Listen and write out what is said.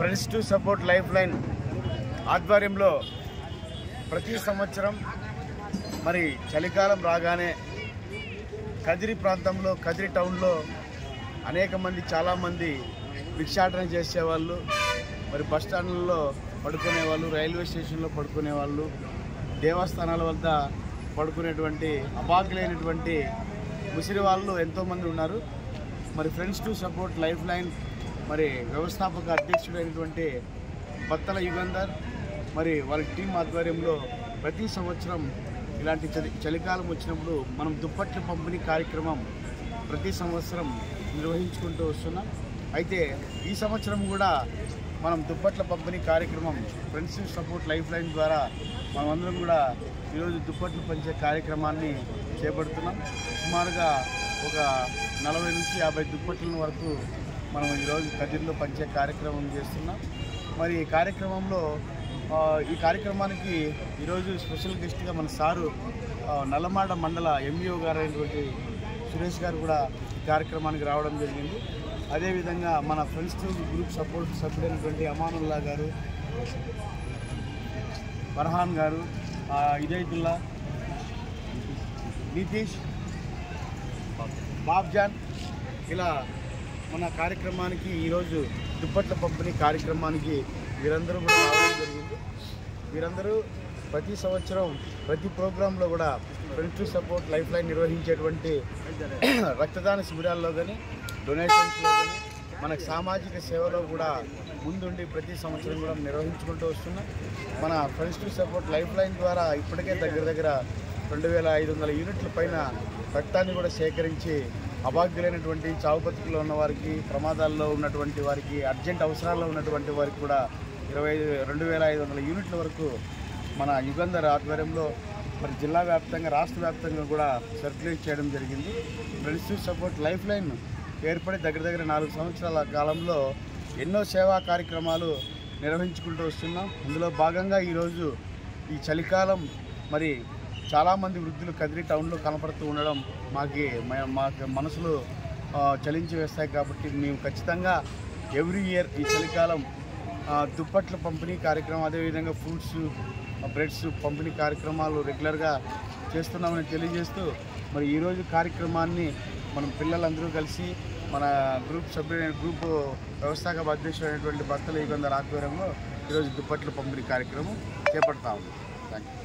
Friends to support life line ఆధ్వర్యంలో ప్రతి సంవత్సరం మరి చలికాలం రాగానే కదిరి ప్రాంతంలో కదిరి టౌన్లో అనేక మంది చాలామంది భిక్షాటన చేసేవాళ్ళు, మరి బస్ స్టాండ్లలో పడుకునేవాళ్ళు, రైల్వే స్టేషన్లో పడుకునేవాళ్ళు, దేవస్థానాల వద్ద పడుకునేటువంటి అభాగ్యులైనటువంటి ముసిరి వాళ్ళు ఎంతోమంది ఉన్నారు. మరి friends to support life line మరి వ్యవస్థాపక అధ్యక్షుడైనటువంటి బత్తల యుగంధర్ మరి వాళ్ళ టీం ఆధ్వర్యంలో ప్రతి సంవత్సరం ఇలాంటి చలికాలం వచ్చినప్పుడు మనం దుప్పట్ల పంపిణీ కార్యక్రమం ప్రతి సంవత్సరం నిర్వహించుకుంటూ వస్తున్నాం. అయితే ఈ సంవత్సరం కూడా మనం దుప్పట్ల పంపిణీ కార్యక్రమం friends to support life line ద్వారా మనమందరం కూడా ఈరోజు దుప్పట్లు పంచే కార్యక్రమాన్ని చేపడుతున్నాం. సుమారుగా ఒక 40 నుంచి 50 దుప్పట్ల వరకు మనం ఈరోజు కదిరిలో పంచే కార్యక్రమం చేస్తున్నాం. మరి ఈ కార్యక్రమానికి ఈరోజు స్పెషల్ గెస్ట్గా మన సారు నల్లమాడ మండల ఎంఈఓ గారు అయినటువంటి సురేష్ గారు కూడా ఈ కార్యక్రమానికి రావడం జరిగింది. అదేవిధంగా మన ఫ్రెండ్స్ గ్రూప్ సపోర్ట్ సభ్యుడైనటువంటి అమానుల్లా గారు, ఫర్హాన్ గారు, ఇదైతుల్లా, నితీష్, బాబ్జాన్ ఇలా మన కార్యక్రమానికి ఈరోజు దుప్పట్ల పంపిణీ కార్యక్రమానికి వీరందరూ కూడా రావడం జరిగింది. వీరందరూ ప్రతి సంవత్సరం ప్రతి ప్రోగ్రాంలో కూడా friends to support life line నిర్వహించేటువంటి రక్తదాన శిబిరాల్లో కానీ డొనేషన్స్లో కానీ మనకు సామాజిక సేవలో కూడా ముందుండి ప్రతి సంవత్సరం కూడా నిర్వహించుకుంటూ వస్తున్నాం. మన friends to support life line ద్వారా ఇప్పటికే దగ్గర 2500 యూనిట్ల పైన రక్తాన్ని కూడా సేకరించి అభాగ్యులైనటువంటి చావు బతుకులో ఉన్న వారికి, ప్రమాదాల్లో ఉన్నటువంటి వారికి, అర్జెంట్ అవసరాల్లో ఉన్నటువంటి వారికి కూడా 22,500 యూనిట్ల వరకు మన యుగంధర్ ఆధ్వర్యంలో మరి జిల్లా వ్యాప్తంగా రాష్ట్ర వ్యాప్తంగా కూడా సర్క్యులేట్ చేయడం జరిగింది. Friends to support life line ఏర్పడి దగ్గర 4 సంవత్సరాల కాలంలో ఎన్నో సేవా కార్యక్రమాలు నిర్వహించుకుంటూ వస్తున్నాం. అందులో భాగంగా ఈరోజు ఈ చలికాలం మరి చాలామంది వృద్ధులు కదిరి టౌన్లో కనపడుతూ ఉండడం మాకు మనసులు చలించి వేస్తాయి. కాబట్టి మేము ఖచ్చితంగా ఎవ్రీ ఇయర్ ఈ చలికాలం దుప్పట్ల పంపిణీ కార్యక్రమం, అదేవిధంగా ఫ్రూట్స్, బ్రెడ్స్ పంపిణీ కార్యక్రమాలు రెగ్యులర్గా చేస్తున్నామని తెలియజేస్తూ మరి ఈరోజు కార్యక్రమాన్ని మనం పిల్లలందరూ కలిసి మన గ్రూప్ వ్యవస్థాపక అధ్యక్షుడైనటువంటి బత్తల యుగంధర్ ఆధ్వర్యంలో ఈరోజు దుప్పట్ల పంపిణీ కార్యక్రమం చేపడతా ఉంది. Thank you.